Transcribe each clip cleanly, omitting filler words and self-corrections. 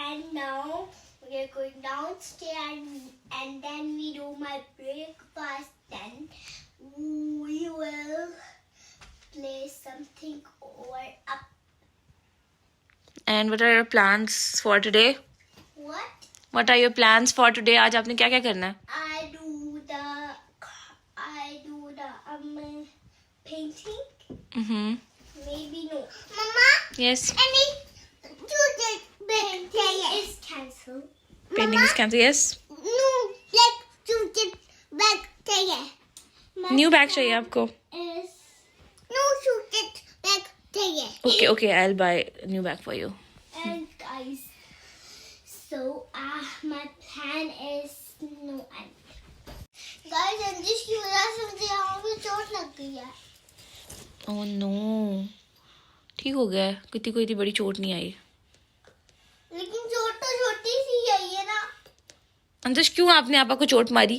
and now we are going downstairs and then we do my breakfast. Then we will play something over up. And what are your plans for today? What? What are your plans for today? आज आपने क्या क्या करना है? I do the painting. Mm-hmm. Maybe no. Mama. Yes. Any painting is cancelled. Painting is cancelled. Yes. No, like to get back चाहिए. New bag चाहिए आपको? Is no to get back चाहिए. Okay. I'll buy a new bag for you. And guys, so my plan is no end. Guys, and जिसकी वजह से मुझे यहाँ पे चोट लग गई है. Oh no. ठीक हो गया है. कोई इतनी बड़ी चोट नहीं आई. लेकिन चोट तो छोटी सी आई है ना. अंजश क्यों आपने आपा को चोट मारी?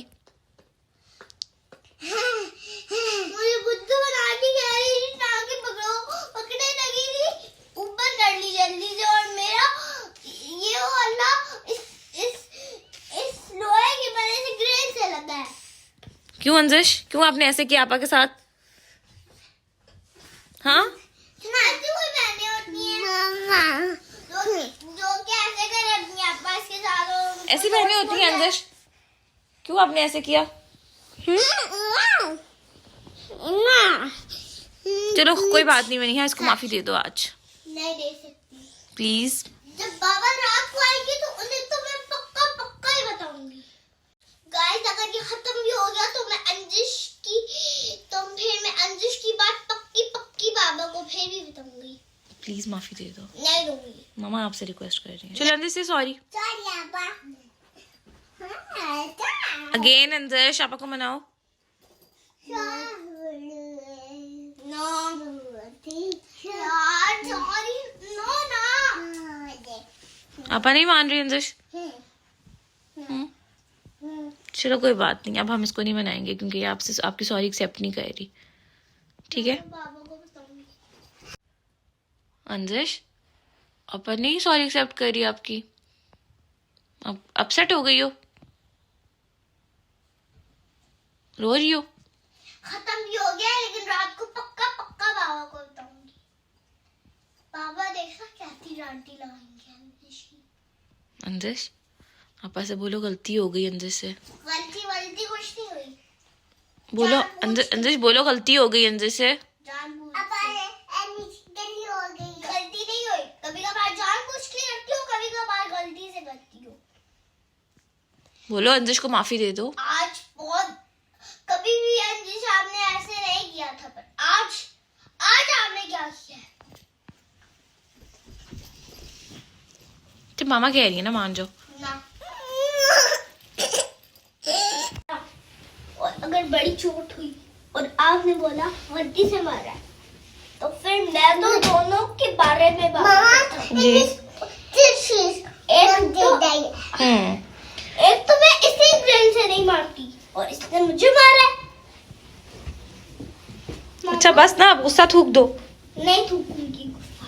मुझे बुद्धू बना के कह रही थी टांगे पकड़ने लगी थी. ऊपर कर ली जल्दी से और मेरा ये वाला इस लोहे की वजह से ग्रिल से लगा है. क्यों अंजश? क्यों आपने ऐसे किया आपा के साथ? हाँ? ऐसी कोई बहनें होती हैं जो कि ऐसे करे अपनी आपा के साथ. ऐसी बहनें होती हैं अंजश? क्यों आपने ऐसे किया? चलो कोई बात नहीं, मैंने इसको माफी दे दो आज. नहीं दे सकती. प्लीज. जब बाबा रात को आएंगे तो उन्हें तो मैं पक्का ही बताऊंगी. गाइस अगर ये खत्म भी हो गया तो मैं अंजिश की बात पक्की बाबा को फिर भी बताऊंगी. प्लीज माफी दे दो. नहीं दूंगी. मामा आपसे रिक्वेस्ट कर रही है. चलो अंजश से सॉरी. सॉरी बाबा. अगेन अंजश आपा को मनाओ. नो यार सॉरी नो ना. आपा नहीं मान रही अंजश. चलो कोई बात नहीं, अब हम इसको नहीं मनाएंगे क्योंकि ये आपसे आपकी सॉरी एक्सेप्ट नहीं कर रही. ठीक है बाबा को बताऊंगी. अंजश, अपन नहीं सॉरी एक्सेप्ट कर रही आपकी. अब अपसेट हो गई हो, रो रही हो. खत्म भी हो गया लेकिन रात को पक्का बाबा को बताऊंगी. बाबा देखा कैसी डांटी लगाएंगे अंजिश की. अंजश आपा से बोलो गलती हो गई अंजश से. गलती कुछ नहीं हुई. बोलो अंजश बोलो गलती हो गई अंजश से. जानबूझ गलती नहीं हुई. कभी कभार जानबूझ के करती हूँ, कभी कभार गलती से करती हूँ. बोलो अंजश को माफी दे दो. आज बहुत कभी भी अंजिश आपने ऐसे नहीं किया था पर आज आपने क्या किया है. तो मामा कह रही है ना, मान जाओ. ना. और अगर बड़ी चोट हुई और आपने बोला गलती से मारा है तो फिर मैं तो दोनों के बारे में बात करता हूँ. एक तो मैं इसी ग्रिल से नहीं मारती और इसने मुझे मारा है. अच्छा बस ना, अब गुस्सा थूक दो. नहीं थूकूंगी गुस्सा.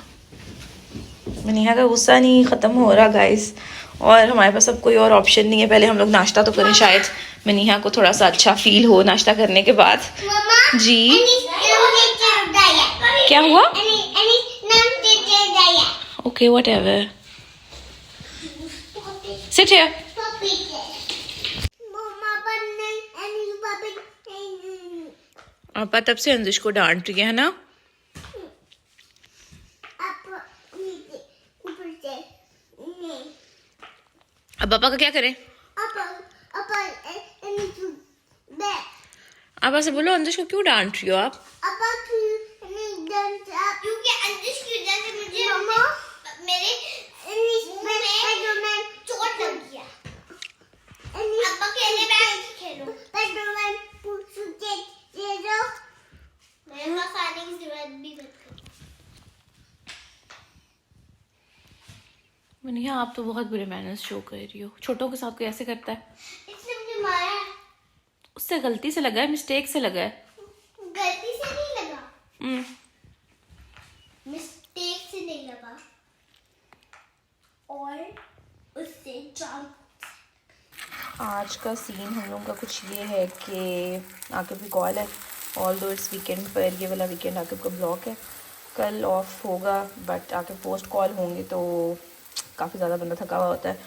मनीहा का गुस्सा नहीं खत्म हो रहा गाइस, और हमारे पास अब कोई और ऑप्शन नहीं है. पहले हम लोग नाश्ता तो करें, शायद मनीहा को थोड़ा सा अच्छा फील हो नाश्ता करने के बाद. जी क्या हुआ? Okay whatever. Sit here. आपा तब से अंजिश को डांट रही है ना. अब पापा का क्या करें? आपा से बोलो अंजिश को क्यों डांट रही हो आप? क्योंकि अंजिश की वजह से मुझे मेरे मुंह में चोट लगी है. अब अकेले बैठ के खेलो. मेरे पास आने की जरूरत भी मत करो. मनीहा आप तो बहुत बुरे मैनर्स शो कर रही हो. छोटों के साथ कोई ऐसे करता है? इसने मुझे मारा है. उससे गलती से लगा है, मिस्टेक से लगा है. गलती से नहीं लगा. मिस्टेक से नहीं लगा. और आज का सीन हम लोगों का कुछ ये है कि आकिब की कॉल है, ऑल दो इट्स वीकेंड पर, ये वाला वीकेंड आकिब का ब्लॉक है, कल ऑफ होगा बट आकिब पोस्ट कॉल होंगे तो काफ़ी ज़्यादा बंदा थका हुआ होता है।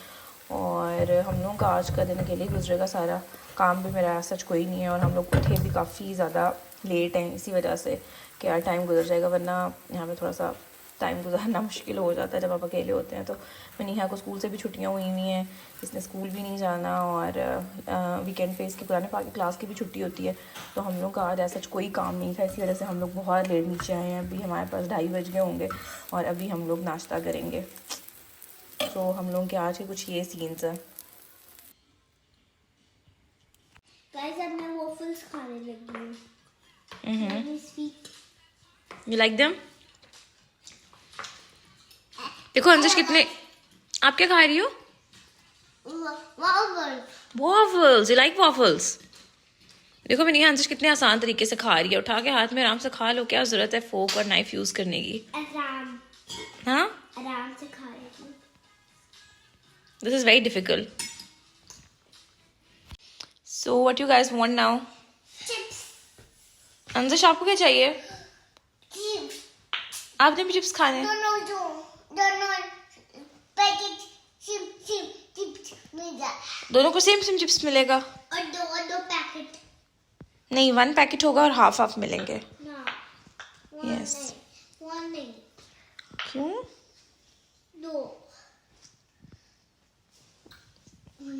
और हम लोगों का आज का दिन अकेले गुजरेगा सारा, काम भी मेरा सच कोई नहीं है और हम लोग उठे भी काफ़ी ज़्यादा लेट हैं इसी वजह से कि यार टाइम गुजर जाएगा, वरना यहाँ पे थोड़ा सा टाइम गुजारना मुश्किल हो जाता है जब आप अकेले होते हैं। तो मनीहा को स्कूल से भी छुट्टियां हुई हुई हैं, इसने स्कूल भी नहीं जाना और वीकेंड पे इसके पुराने पार्क की क्लास की भी छुट्टी होती है, तो हम लोग का आज ऐसा कोई काम नहीं था, इसी वजह से हम लोग बहुत लेट नीचे आए हैं। अभी हमारे पास 2:30 बज गए होंगे और अभी हम लोग नाश्ता करेंगे। तो हम लोग के आज के कुछ ये सीन्स हैं। गाइस अब मैं वॉफल्स खाने लगी हूँ। You like them? देखो अंजिश कितने, आप क्या खा रही हो? वॉफल्स। You like waffles? देखो मैंने अंजिश कितने आसान तरीके से खा रही है, उठा के हाथ में आराम से खा लो, क्या जरूरत है फोक और नाइफ यूज करने की। आराम से खा रही हूँ। This is very difficult. So what you guys want now? Chips. Anjish आपको क्या चाहिए? चिप्स। आपने भी चिप्स खाने? दोनों पैकेट चिप्स मिलेगा। दोनों को सेम सेम चिप्स मिलेगा? और दो पैकेट। नहीं, 1 पैकेट होगा और हाफ मिलेंगे। Yes. वन नहीं। क्यों? 2।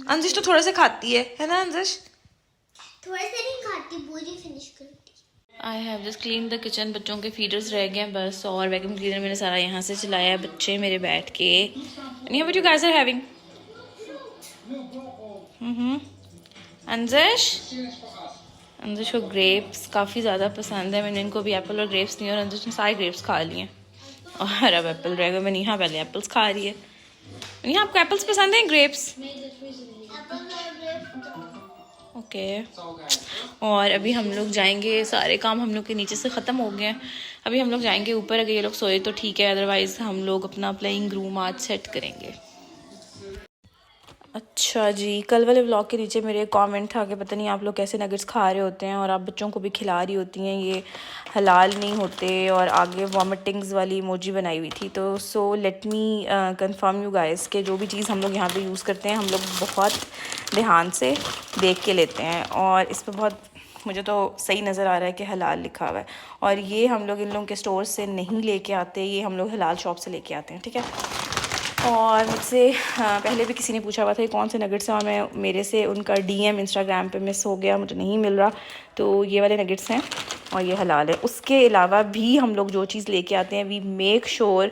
अंजिश तो थोड़े से खाती है ना अंजिश? थोड़े से नहीं खाती, पूरी फिनिश करती। I have just clean the kitchen, बच्चों के फीडर्स रह गए हैं बस, और वैक्यूम क्लीनर मैंने सारा यहाँ से चलाया है, बच्चे मेरे बैठ के। What you guys are having? Anjish को ग्रेप्स काफ़ी ज़्यादा पसंद है, मैंने इनको भी एप्पल और ग्रेप्स दिए और अंजिश ने सारे ग्रेप्स खा लिए हैं और अब एप्पल रह गए। मैंने यहाँ पहले एप्पल्स खा रही है। यहाँ आपको एप्पल्स पसंद है ग्रेप्स? ओके। और अभी हम लोग जाएंगे, सारे काम हम लोग के नीचे से ख़त्म हो गए हैं, अभी हम लोग जाएंगे ऊपर। अगर ये लोग सोए तो ठीक है, अदरवाइज़ हम लोग अपना प्लेइंग रूम आज सेट करेंगे। अच्छा जी, कल वाले व्लॉग के नीचे मेरे कमेंट था कि पता नहीं आप लोग कैसे नगेट्स खा रहे होते हैं और आप बच्चों को भी खिला रही होती हैं, ये हलाल नहीं होते, और आगे वॉमिटिंग्स वाली इमोजी बनाई हुई थी। तो so let me confirm you guys कि जो भी चीज़ हम लोग यहाँ पे यूज़ करते हैं हम लोग बहुत ध्यान से देख के लेते हैं, और इस पर बहुत मुझे तो सही नज़र आ रहा है कि हलाल लिखा हुआ है, और ये हम लोग इन लोगों के स्टोर से नहीं लेके आते, ये हम लोग हलाल शॉप से लेके आते हैं, ठीक है। और मुझसे पहले भी किसी ने पूछा हुआ था ये कौन से नगेट्स हैं, और मैं मेरे से उनका DM इंस्टाग्राम पे मिस हो गया, मुझे नहीं मिल रहा, तो ये वाले नगेट्स हैं और ये हलाल है। उसके अलावा भी हम लोग जो चीज़ लेके आते हैं वी मेक श्योर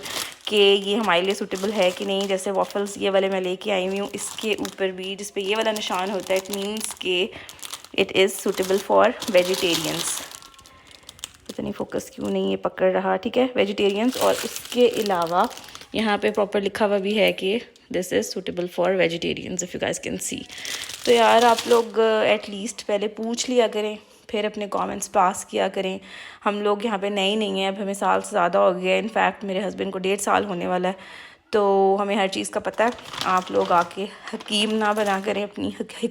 कि ये हमारे लिए सूटेबल है कि नहीं। जैसे वॉफल्स ये वाले मैं लेके आई हुई हूँ, इसके ऊपर भी जिस पे ये वाला निशान होता है इट मीन्स के it is suitable for vegetarians. पता नहीं फोकस क्यों नहीं ये पकड़ रहा, ठीक है, वेजिटेरियंस। और उसके अलावा यहाँ पे प्रॉपर लिखा हुआ भी है कि this is suitable for vegetarians, if you guys can see. तो यार आप लोग एटलीस्ट पहले पूछ लिया करें, फिर अपने कमेंट्स पास किया करें। हम लोग यहाँ पे नए नहीं हैं, अब हमें साल से ज़्यादा हो गया है, इनफैक्ट मेरे हस्बैंड को 1.5 साल होने वाला है, तो हमें हर चीज़ का पता है। आप लोग आके हकीम ना बना करें, अपनी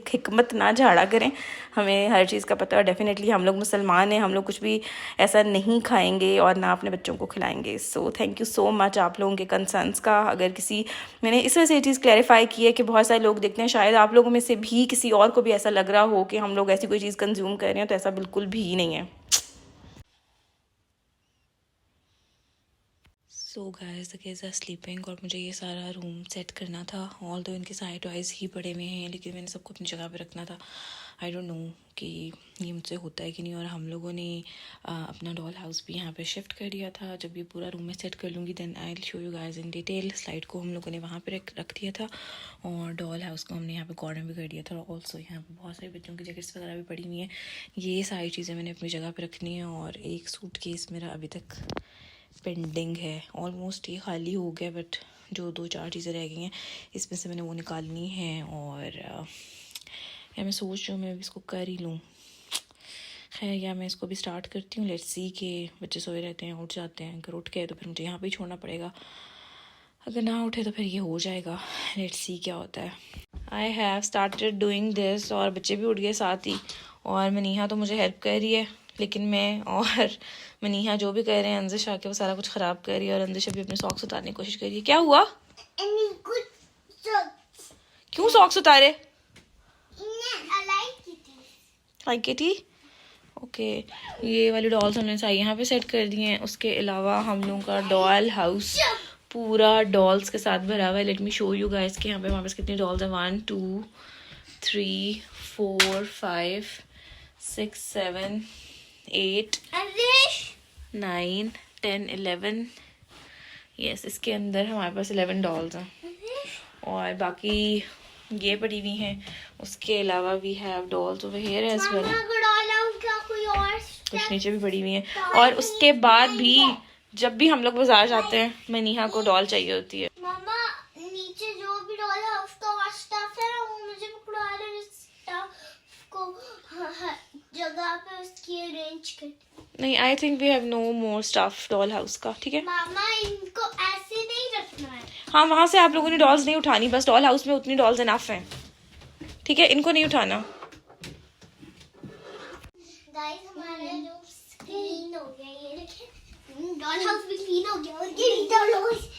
हिकमत ना झाड़ा करें, हमें हर चीज़ का पता है। डेफिनेटली हम लोग मुसलमान हैं, हम लोग कुछ भी ऐसा नहीं खाएंगे और ना अपने बच्चों को खिलाएंगे। So thank you so much आप लोगों के कंसर्न्स का। अगर किसी मैंने इस वजह से ये चीज़ क्लैरिफाई की है कि बहुत सारे लोग देखते हैं, शायद आप लोगों में से भी किसी और को भी ऐसा लग रहा हो कि हम लोग ऐसी कोई चीज़ कंज्यूम कर रहे हैं, तो ऐसा बिल्कुल भी नहीं है। So guys the kids are sleeping, और मुझे ये सारा रूम सेट करना था। ऑल दो इनके सारे टॉयज़ ही पड़े हुए हैं, लेकिन मैंने सबको अपनी जगह पे रखना था। आई डोंट नो कि ये मुझसे होता है कि नहीं। और हम लोगों ने अपना डॉल हाउस भी यहाँ पे शिफ्ट कर दिया था। जब ये पूरा रूम में सेट कर लूँगी then I will show you guys in detail. Slide को हम लोगों ने वहाँ पे रख दिया था, और डॉल हाउस को हमने यहाँ पे कॉर्नर भी कर दिया था। और ऑल्सो यहाँ पे बहुत सारे बच्चों की जैकेट्स वगैरह भी पड़ी हुई हैं। ये सारी चीज़ें मैंने अपनी जगह पर रखनी है, और एक सूटकेस मेरा अभी तक पेंडिंग है, ऑलमोस्ट ये खाली हो गया, बट जो 2-4 चीज़ें रह गई हैं इसमें से मैंने वो निकालनी है। और या मैं सोच रही हूँ मैं इसको कर ही लूँ, खैर या मैं इसको भी स्टार्ट करती हूँ। लेट्स सी कि बच्चे सोए रहते हैं, उठ जाते हैं, अगर उठ गए तो फिर मुझे यहाँ पे ही छोड़ना पड़ेगा, अगर ना उठे तो फिर ये हो जाएगा। लेट्स सी क्या होता है। I have started doing this, और बच्चे भी उठ गए साथ ही, और मनीहा तो मुझे हेल्प कर रही है, लेकिन मैं और मनीहा जो भी कर रहे हैं, अंजिश आके वो सारा कुछ ख़राब कर रही है, और अंजिश अभी अपने सॉक्स उतारने की कोशिश कर रही है। क्या हुआ? क्यों सॉक्स उतारे? Like it he. ओके, ये वाली डॉल्स हमने सारी यहाँ पे सेट कर दी हैं। उसके अलावा हम लोगों का डॉल हाउस पूरा डॉल्स के साथ भरा हुआ है। Let me show you guys कि यहाँ पे हमारे पास कितनी डॉल्स हैं। 1 2 3 4 5 6 7 8 9 10 11। यस, इसके अंदर हमारे पास 11 डॉल्स हैं, और बाकी ये पड़ी हुई हैं। उसके अलावा we have dolls over here as well, कुछ नीचे भी पड़ी हुई हैं। और उसके बाद भी जब भी हम लोग बाजार जाते हैं, मनीहा को डॉल चाहिए होती है। मामा, नीचे जो भी डॉल है उसका और स्टफ है, वो मुझे पकड़ा ले, स्टफ को जगह पे उसकी अरेंज कर। नहीं, I think we have no more stuff doll house का। ठीक है मामा, इनको ऐसे नहीं रखना है। हाँ, वहाँ से आप लोगों ने डॉल्स नहीं उठानी, बस डॉल हाउस में उतनी डॉल्स इनफ हैं। ठीक है, इनको नहीं उठाना। गाइस, हमारा रूम क्लीन हो गया, ये देखें, डॉल हाउस भी क्लीन हो गया, और ये डॉल हाउस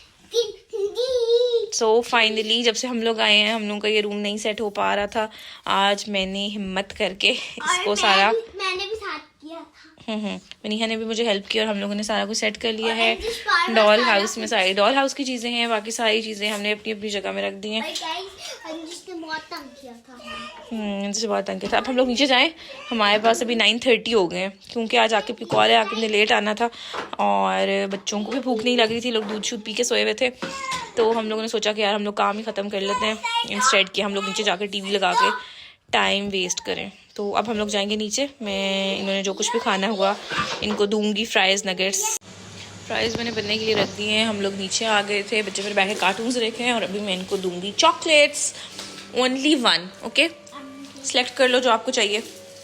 सो फाइनली जब से हम लोग आए हैं, हम लोगों का ये रूम नहीं सेट हो पा रहा था। आज मैंने हिम्मत करके इसको सारा, मैंने भी साथ किया था। मनीहा ने भी मुझे हेल्प की, और हम लोगों ने सारा कुछ सेट कर लिया है। डॉल हाउस में सारी डॉल हाउस की चीजें हैं, बाकी सारी चीजें हमने अपनी अपनी जगह में रख दी हैं। बहुत तंग किया था। इनसे बहुत तंग किया था। अब हम लोग नीचे जाएं, हमारे पास अभी 9:30 हो गए हैं, क्योंकि आज आके की कॉल है, आके मुझे लेट आना था, और बच्चों को भी भूख नहीं लग रही थी, लोग दूध शूध पी के सोए हुए थे। तो हम लोगों ने सोचा कि यार हम लोग काम ही ख़त्म कर लेते हैं, इंस्टेड कि हम लोग नीचे जाकर टीवी लगा के टाइम वेस्ट करें। तो अब हम लोग जाएंगे नीचे। मैं इन्होंने जो कुछ भी खाना हुआ इनको दूंगी। फ्राइज़ नगेट्स, फ्राइज़ मैंने बनने के लिए रख दिए हैं। हम लोग नीचे आ गए थे, बच्चे फिर बैठ के कार्टून्स देखे हैं, और अभी मैं इनको दूंगी चॉकलेट्स। Only 1, okay? सेलेक्ट कर लो जो आपको चाहिए।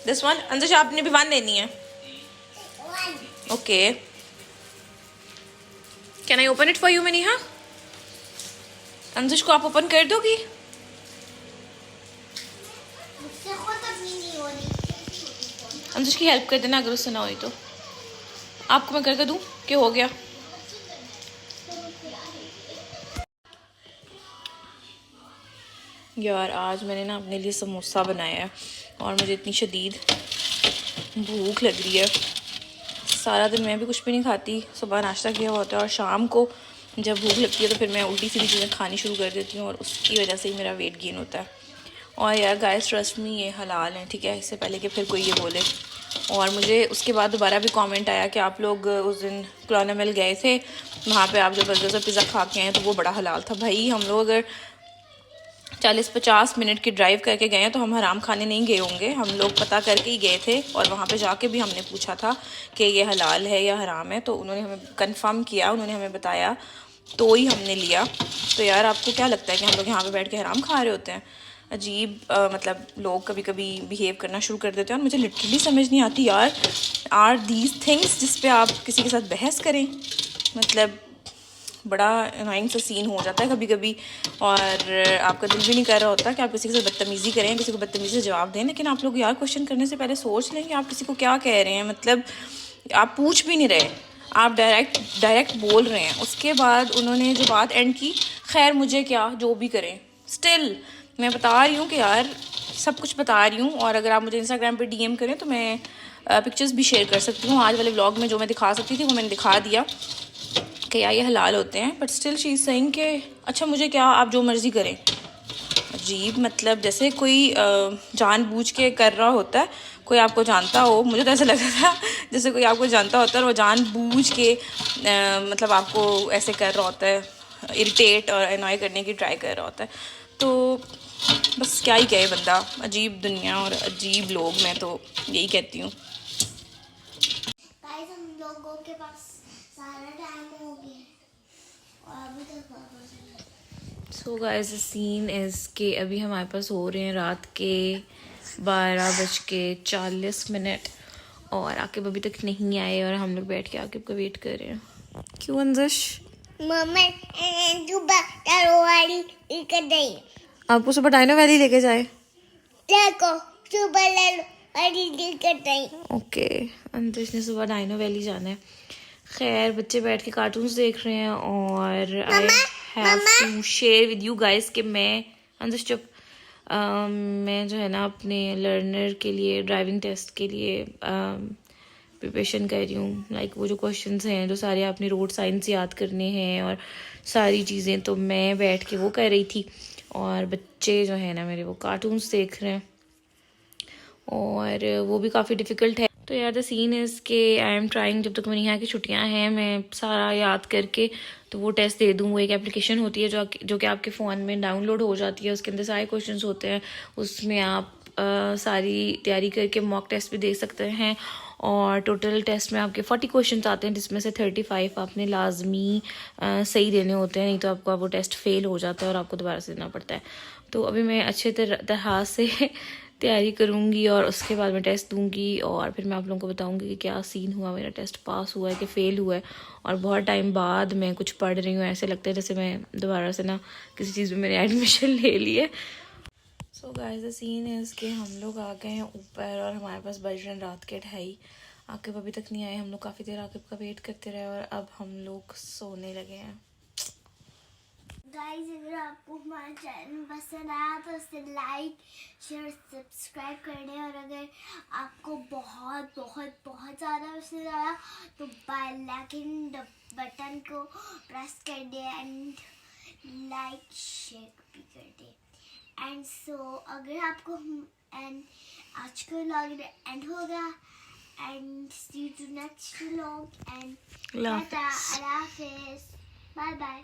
This one. अंदर आपने भी 1 लेनी है? Okay, can I open it for you Maniha? Anjush को आप ओपन कर दोगी? अंजुश की हेल्प कर देना अगर उससे ना हुई तो। आपको मैं करके दूं कि हो गया? यार आज मैंने ना अपने लिए समोसा बनाया है, और मुझे इतनी शदीद भूख लग रही है। सारा दिन मैं भी कुछ भी नहीं खाती, सुबह नाश्ता किया होता है, और शाम को जब भूख लगती है तो फिर मैं उल्टी सीधी चीज़ें खानी शुरू कर देती हूँ, और उसकी वजह से ही मेरा वेट गेन होता है। और यार गाइस, ट्रस्ट मी, ये हलाल है, ठीक है? इससे पहले कि फिर कोई ये बोले। और मुझे उसके बाद दोबारा भी कमेंट आया कि आप लोग उस दिन क्लोनामिल गए थे, वहाँ पे आप जो बर्गर और पिज़्ज़ा खा के आए तो वो बड़ा हलाल था। भाई हम लोग अगर 40-50 मिनट की ड्राइव करके गए हैं तो हम हराम खाने नहीं गए होंगे, हम लोग पता करके ही गए थे, और वहाँ पे जाके भी हमने पूछा था कि ये हलाल है या हराम है, तो उन्होंने हमें कंफर्म किया, उन्होंने हमें बताया, तो ही हमने लिया। तो यार आपको क्या लगता है कि हम लोग यहाँ पे बैठ के हराम खा रहे होते हैं? अजीब मतलब लोग कभी कभी बिहेव करना शुरू कर देते हैं, और मुझे लिटरली समझ नहीं आती यार, आर दीज थिंग्स जिस पे आप किसी के साथ बहस करें? मतलब बड़ा अनोइंग सा सीन हो जाता है कभी कभी, और आपका दिल भी नहीं कर रहा होता कि आप किसी के साथ बदतमीज़ी करें, किसी को बदतमीज़ी से जवाब दें, लेकिन आप लोग यार क्वेश्चन करने से पहले सोच लें कि आप किसी को क्या कह रहे हैं। मतलब आप पूछ भी नहीं रहे, आप डायरेक्ट बोल रहे हैं। उसके बाद उन्होंने जो बात एंड की, खैर मुझे क्या, जो भी करें, स्टिल मैं बता रही हूँ कि यार सब कुछ बता रही हूँ, और अगर आप मुझे इंस्टाग्राम पे DM करें तो मैं पिक्चर्स भी शेयर कर सकती हूँ। आज वाले व्लॉग में जो मैं दिखा सकती थी वो मैंने दिखा दिया कि यार ये हलाल होते हैं, but still she is saying कि अच्छा मुझे क्या, आप जो मर्ज़ी करें। अजीब, मतलब जैसे कोई जानबूझ के कर रहा होता है, कोई आपको जानता हो, मुझे तो ऐसा लग रहा था जैसे कोई आपको जानता होता है और वो जानबूझ के मतलब आपको ऐसे कर रहा होता है, इरिटेट और अनॉय करने की ट्राई कर रहा होता है। तो बस क्या ही कहे बंदा, अजीब दुनिया और अजीब लोग, मैं तो यही कहती हूँ। हम लोगों के पास सारा टाइम हो गया और अभी तक सो गाइस, सीन इज़ के अभी हमारे पास हो रहे हैं रात के 12:40, और आकिब अभी तक नहीं आए, और हम लोग बैठ के आकिब का वेट कर रहे हैं। क्यों अंजिश? मम्मा तू बात वाली कर दे। आपको सुबह डायनो वैली लेके जाए? देखो सुबह ले लो नहीं। ओके, अंतरिश ने सुबह डायनो वैली जाना है। खैर बच्चे बैठ के कार्टून्स देख रहे हैं और I have to share with you guys कि मैं अंतरिश चुप मैं जो है ना अपने लर्नर के लिए ड्राइविंग टेस्ट के लिए प्रिपरेशन कर रही हूँ। लाइक वो जो क्वेश्चंस हैं जो सारे आपने रोड साइंस याद करने हैं और सारी चीज़ें, तो मैं बैठ के वो कर रही थी और बच्चे जो है ना मेरे वो कार्टून्स देख रहे हैं और वो भी काफ़ी डिफ़िकल्ट है। तो यार द सीन इज़ के आई एम ट्राइंग, जब तक मेरी यहाँ की छुट्टियाँ हैं मैं सारा याद करके तो वो टेस्ट दे दूँ। वो एक एप्लीकेशन होती है जो कि आपके फ़ोन में डाउनलोड हो जाती है, उसके अंदर सारे क्वेश्चंस होते हैं, उसमें आप सारी तैयारी करके मॉक टेस्ट भी दे सकते हैं और टोटल टेस्ट में आपके 40 क्वेश्चंस आते हैं जिसमें से 35 आपने लाजमी सही देने होते हैं, नहीं तो आपका वो टेस्ट फेल हो जाता है और आपको दोबारा से देना पड़ता है। तो अभी मैं अच्छे तरह से तैयारी करूँगी और उसके बाद मैं टेस्ट दूँगी और फिर मैं आप लोगों को बताऊँगी कि क्या सीन हुआ, मेरा टेस्ट पास हुआ है कि फ़ेल हुआ है। और बहुत टाइम बाद मैं कुछ पढ़ रही हूँ, ऐसे लगता है जैसे मैं दोबारा से ना किसी चीज़ में मैंने एडमिशन ले ली है। So guys the scene is कि हम लोग आ गए हैं ऊपर और हमारे पास बज रहे हैं रात के 2:30। आकिब अभी तक नहीं आए, हम लोग काफ़ी देर आकिब का वेट करते रहे और अब हम लोग सोने लगे हैं। गाइस अगर आपको हमारा चैनल पसंद आया तो उसे लाइक शेयर सब्सक्राइब कर दें और अगर आपको बहुत बहुत बहुत ज़्यादा पसंद आया तो बेल आइकन बटन को प्रेस कर दें एंड लाइक शेयर भी कर दें। एंड सो अगर आपको एंड आज का व्लॉग एंड हो गया and see you to next vlog and tata, अल्लाह हाफिज़, बाय बाय।